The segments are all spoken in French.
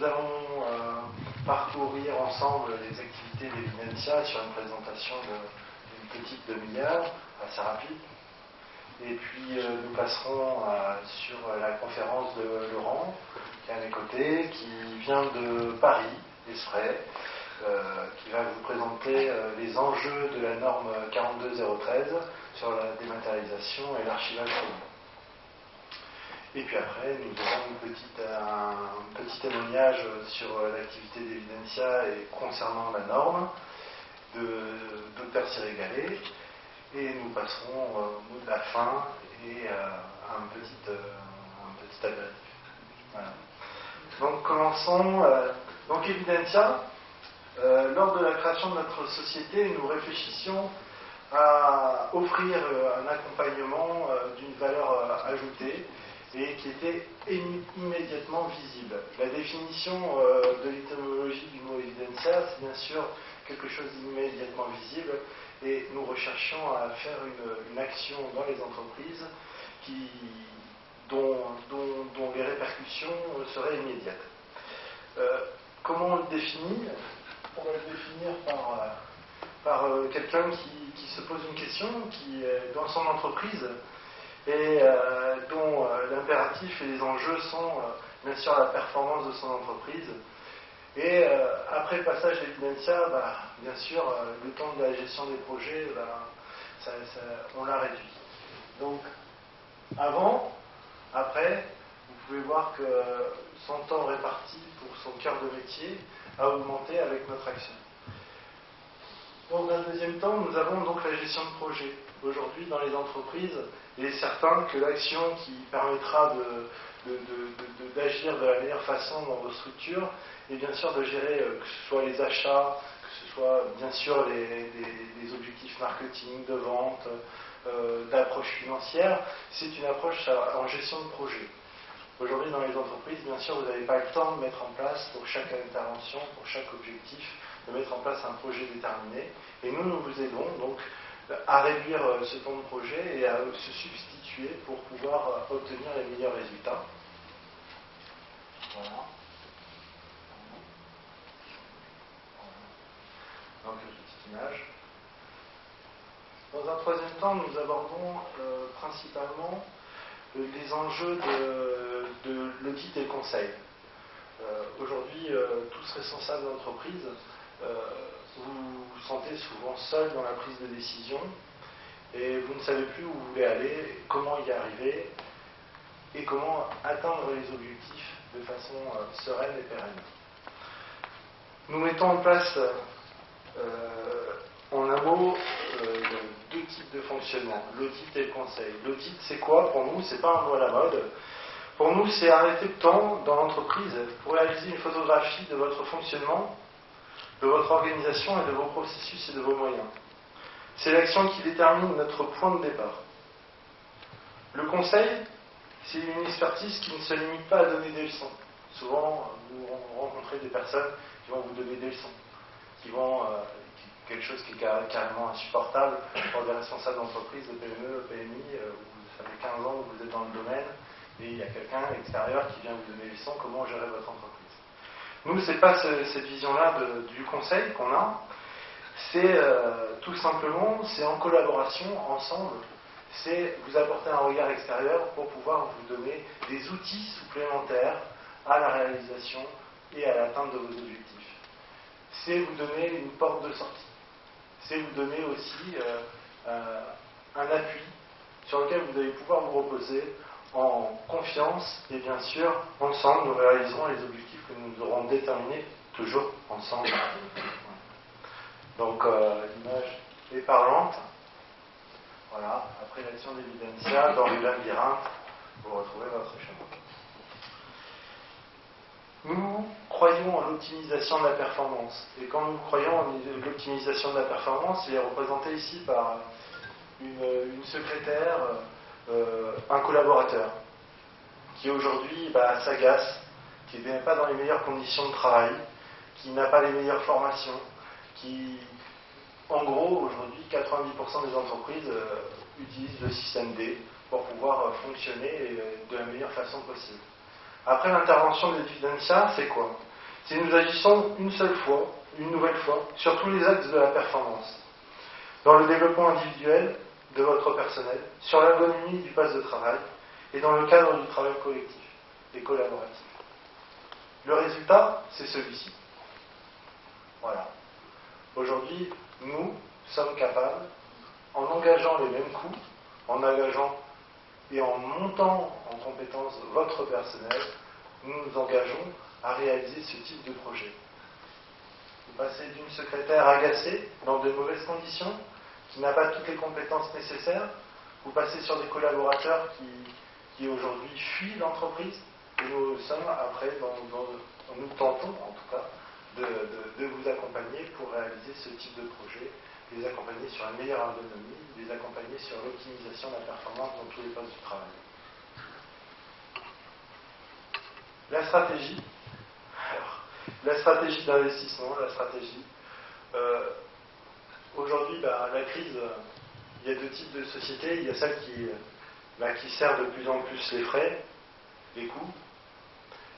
nous allons parcourir ensemble les activités d'Evidentia sur une présentation d'une petite demi-heure, assez rapide. Et puis nous passerons sur la conférence de Laurent, qui est à mes côtés, qui vient de Paris, Espray, qui va vous présenter les enjeux de la norme 42013 sur la dématérialisation et l'archivage commun. Et puis après, nous aurons un petit témoignage sur l'activité d'Evidentia et concernant la norme de Dr Sirigalé. Et nous passerons au mot de la fin et un petit apéritif. Voilà. Donc commençons. Donc Evidentia, lors de la création de notre société, nous réfléchissions à offrir un accompagnement d'une valeur ajoutée et qui était immédiatement visible. La définition de l'étymologie du mot Evidentia, c'est bien sûr quelque chose d'immédiatement visible, et nous recherchions à faire une action dans les entreprises dont les répercussions seraient immédiates. Comment on le définit ? On va le définir par quelqu'un qui se pose une question, qui est dans son entreprise, et dont l'impératif et les enjeux sont bien sûr la performance de son entreprise. Et après le passage d'Evidentia, bien sûr, le temps de la gestion des projets, on l'a réduit. Donc, avant, après, vous pouvez voir que son temps réparti pour son cœur de métier a augmenté avec notre action. Dans un deuxième temps, nous avons donc la gestion de projet. Aujourd'hui, dans les entreprises, il est certain que l'action qui permettra d'agir de la meilleure façon dans vos structures, et bien sûr de gérer que ce soit les achats, que ce soit bien sûr les objectifs marketing, de vente, d'approche financière, c'est une approche en gestion de projet. Aujourd'hui, dans les entreprises, bien sûr, vous n'avez pas le temps de mettre en place pour chaque intervention, pour chaque objectif, de mettre en place un projet déterminé. Et nous vous aidons donc à réduire ce temps de projet et à se substituer pour pouvoir obtenir les meilleurs résultats. Voilà. Donc, une petite image. Dans un troisième temps, nous abordons principalement les enjeux de l'audit et le conseil. Aujourd'hui, tous responsables d'entreprise, vous vous sentez souvent seul dans la prise de décision et vous ne savez plus où vous voulez aller, comment y arriver et comment atteindre les objectifs de façon sereine et pérenne. Nous mettons en place, en un mot, deux types de fonctionnement, l'audit et le conseil. L'audit, c'est quoi pour nous ? C'est pas un mot à la mode. Pour nous, c'est arrêter le temps dans l'entreprise pour réaliser une photographie de votre fonctionnement, de votre organisation et de vos processus et de vos moyens. C'est l'action qui détermine notre point de départ. Le conseil, c'est une expertise qui ne se limite pas à donner des leçons. Souvent, vous rencontrez des personnes qui vont vous donner des leçons, quelque chose qui est carrément insupportable pour des responsables d'entreprise, de PME, PMI, où ça fait 15 ans que vous êtes dans le domaine, et il y a quelqu'un à l'extérieur qui vient vous donner des leçons comment gérer votre entreprise. Nous, ce n'est pas cette vision-là du conseil qu'on a, c'est tout simplement, c'est en collaboration, ensemble, c'est vous apporter un regard extérieur pour pouvoir vous donner des outils supplémentaires à la réalisation et à l'atteinte de vos objectifs. C'est vous donner une porte de sortie. C'est vous donner aussi un appui sur lequel vous allez pouvoir vous reposer en confiance et bien sûr, ensemble, nous réaliserons les objectifs que nous aurons déterminés, toujours ensemble. Donc, l'image est parlante. Voilà, après l'action d'Evidentia, dans le labyrinthe, vous retrouvez votre chemin. Nous croyons en l'optimisation de la performance. Et quand nous croyons en l'optimisation de la performance, il est représenté ici par une secrétaire, un collaborateur, qui aujourd'hui s'agace, qui n'est pas dans les meilleures conditions de travail, qui n'a pas les meilleures formations, qui, en gros, aujourd'hui, 90% des entreprises utilisent le système D pour pouvoir fonctionner de la meilleure façon possible. Après l'intervention d'Evidentia, c'est quoi ? si nous agissons une seule fois, une nouvelle fois, sur tous les axes de la performance, dans le développement individuel de votre personnel, sur l'ergonomie du poste de travail et dans le cadre du travail collectif et collaboratif. Le résultat, c'est celui-ci. Voilà. Aujourd'hui, nous sommes capables, en engageant les mêmes coûts, en engageant et en montant en compétence votre personnel, nous nous engageons à réaliser ce type de projet. Vous passez d'une secrétaire agacée, dans de mauvaises conditions, qui n'a pas toutes les compétences nécessaires, vous passez sur des collaborateurs qui aujourd'hui fuient l'entreprise, et nous sommes après, nous tentons en tout cas, de vous accompagner pour réaliser ce type de projet, les accompagner sur une meilleure ergonomie, les accompagner sur l'optimisation de la performance dans tous les postes du travail. La stratégie, la stratégie d'investissement, la stratégie. Aujourd'hui, la crise, il y a deux types de sociétés. Il y a celles qui servent de plus en plus les frais, les coûts,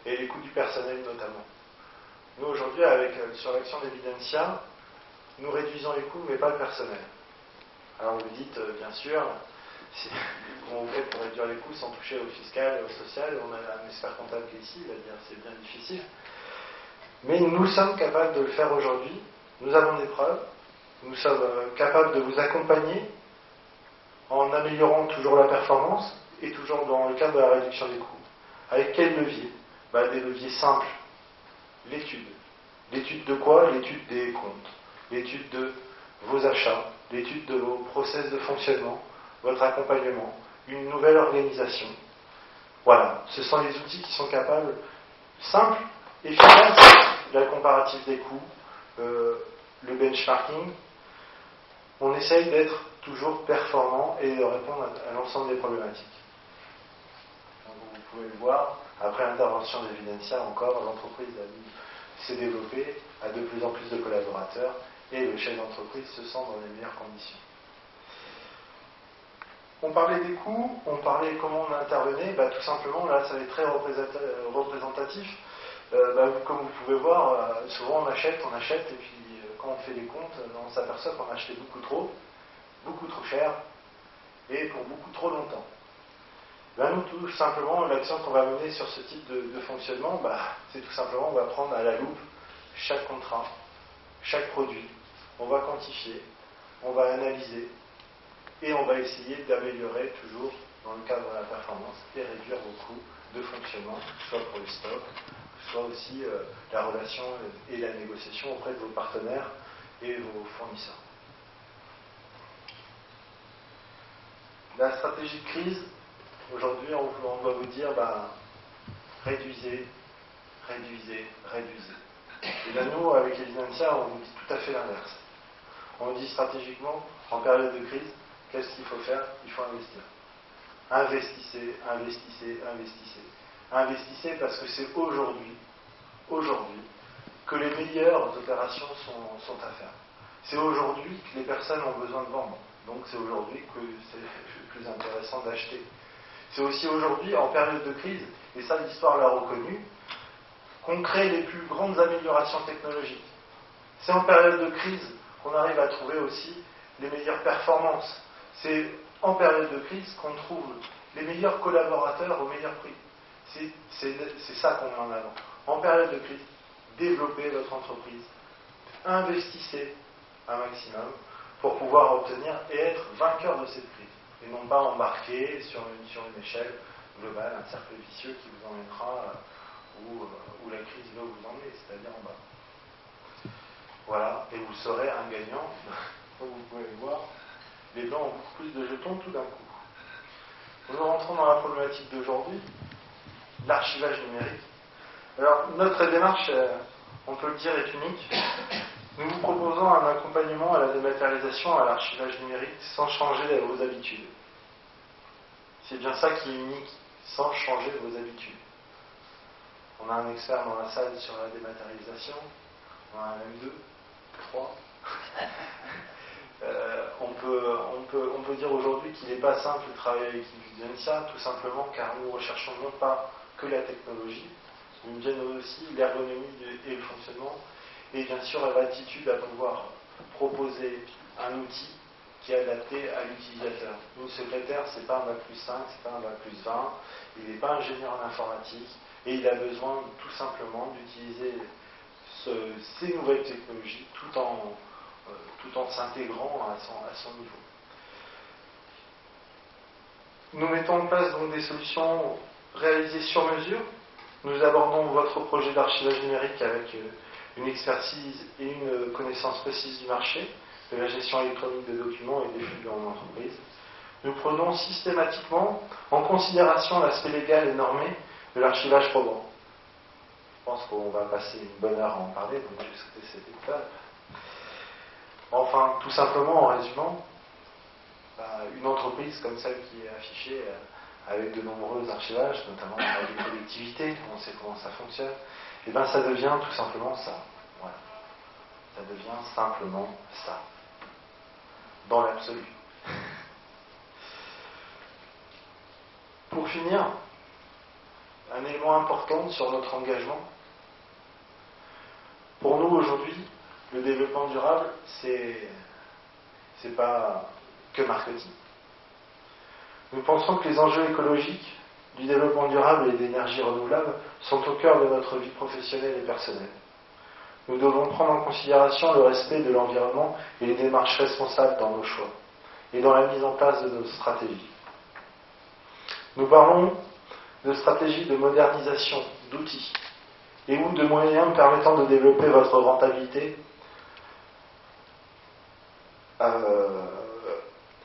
et les coûts du personnel notamment. Nous, aujourd'hui, sur l'action d'Evidensia, nous réduisons les coûts, mais pas le personnel. Alors vous dites, bien sûr, comment vous faites pour réduire les coûts sans toucher au fiscal et au social? On a un expert comptable qui est ici, il va dire c'est bien difficile. Mais nous sommes capables de le faire aujourd'hui. Nous avons des preuves. Nous sommes capables de vous accompagner en améliorant toujours la performance et toujours dans le cadre de la réduction des coûts. Avec quels leviers? Des leviers simples. L'étude. L'étude de quoi? L'étude des comptes. L'étude de vos achats. L'étude de vos process de fonctionnement. Votre accompagnement. Une nouvelle organisation. Voilà. Ce sont les outils qui sont capables, simples, efficaces. La comparative des coûts, le benchmarking. On essaye d'être toujours performant et de répondre à l'ensemble des problématiques. Donc vous pouvez le voir, après l'intervention d'Evidensia encore, l'entreprise s'est développée, a de plus en plus de collaborateurs et le chef d'entreprise se sent dans les meilleures conditions. On parlait des coûts, on parlait comment on intervenait, tout simplement, là ça va être très représentatif. Comme vous pouvez voir, souvent on achète, et puis quand on fait les comptes, on s'aperçoit qu'on a acheté beaucoup trop cher, et pour beaucoup trop longtemps. Nous, tout simplement, l'action qu'on va mener sur ce type de fonctionnement, c'est tout simplement, on va prendre à la loupe chaque contrat, chaque produit, on va quantifier, on va analyser, et on va essayer d'améliorer toujours dans le cadre de la performance et réduire vos coûts de fonctionnement, soit pour les stocks, soit aussi la relation et la négociation auprès de vos partenaires et vos fournisseurs. La stratégie de crise, aujourd'hui, on doit vous dire, réduisez. Et nous, avec Evidensia, on vous dit tout à fait l'inverse. On vous dit stratégiquement, en période de crise, qu'est-ce qu'il faut faire? Il faut investir. Investissez. Investissez parce que c'est aujourd'hui que les meilleures opérations sont à faire. C'est aujourd'hui que les personnes ont besoin de vendre. Donc c'est aujourd'hui que c'est le plus intéressant d'acheter. C'est aussi aujourd'hui, en période de crise, et ça l'histoire l'a reconnu, qu'on crée les plus grandes améliorations technologiques. C'est en période de crise qu'on arrive à trouver aussi les meilleures performances. C'est en période de crise qu'on trouve les meilleurs collaborateurs au meilleur prix. C'est ça qu'on met en avant. En période de crise, développez votre entreprise, investissez un maximum pour pouvoir obtenir et être vainqueur de cette crise. Et non pas embarquer sur une échelle globale, un cercle vicieux qui vous emmènera où la crise va vous emmener, c'est-à-dire en bas. Voilà, et vous serez un gagnant, comme vous pouvez le voir, les blancs ont beaucoup plus de jetons tout d'un coup. Nous rentrons dans la problématique d'aujourd'hui, l'archivage numérique. Alors, notre démarche, on peut le dire, est unique. Nous vous proposons un accompagnement à la dématérialisation, à l'archivage numérique, sans changer vos habitudes. C'est bien ça qui est unique, sans changer vos habitudes. On a un expert dans la salle sur la dématérialisation, on en a même 2, 3. On peut dire aujourd'hui qu'il n'est pas simple de travailler avec Evidensia, tout simplement car nous recherchons non pas que la technologie, Ils me gênent aussi l'ergonomie et le fonctionnement, et bien sûr l'attitude à pouvoir proposer un outil qui est adapté à l'utilisateur. Une secrétaire, c'est pas un bac plus 5, c'est pas un bac plus 20, il n'est pas ingénieur en informatique, et il a besoin tout simplement d'utiliser ces nouvelles technologies tout en s'intégrant à son niveau. Nous mettons en place donc des solutions réalisées sur mesure. Nous abordons votre projet d'archivage numérique avec une expertise et une connaissance précise du marché, de la gestion électronique de documents et des flux dans l'entreprise. Nous prenons systématiquement en considération l'aspect légal et normé de l'archivage probant. Je pense qu'on va passer une bonne heure à en parler, donc je vais sauter cette étape. Enfin, tout simplement, en résumant, une entreprise comme celle qui est affichée avec de nombreux archivages, notamment dans les collectivités, on sait comment ça fonctionne, et bien ça devient tout simplement ça. Voilà. Ça devient simplement ça. Dans l'absolu. Pour finir, un élément important sur notre engagement. Pour nous aujourd'hui, le développement durable, c'est pas que marketing. Nous pensons que les enjeux écologiques du développement durable et d'énergie renouvelable sont au cœur de notre vie professionnelle et personnelle. Nous devons prendre en considération le respect de l'environnement et les démarches responsables dans nos choix et dans la mise en place de nos stratégies. Nous parlons de stratégies de modernisation, d'outils et ou de moyens permettant de développer votre rentabilité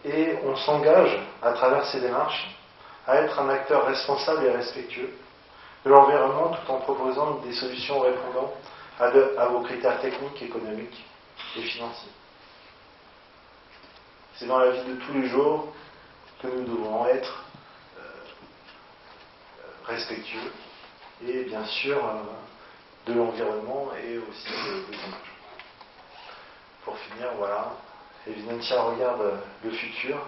et on s'engage à travers ces démarches à être un acteur responsable et respectueux de l'environnement tout en proposant des solutions répondant à vos critères techniques, économiques et financiers. C'est dans la vie de tous les jours que nous devons être respectueux et bien sûr de l'environnement et aussi de l'image. Pour finir, voilà, Evidentia regarde le futur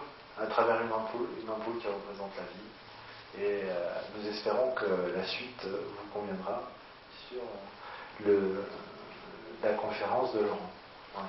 à travers une ampoule qui représente la vie, et nous espérons que la suite vous conviendra sur la conférence de Laurent. Voilà.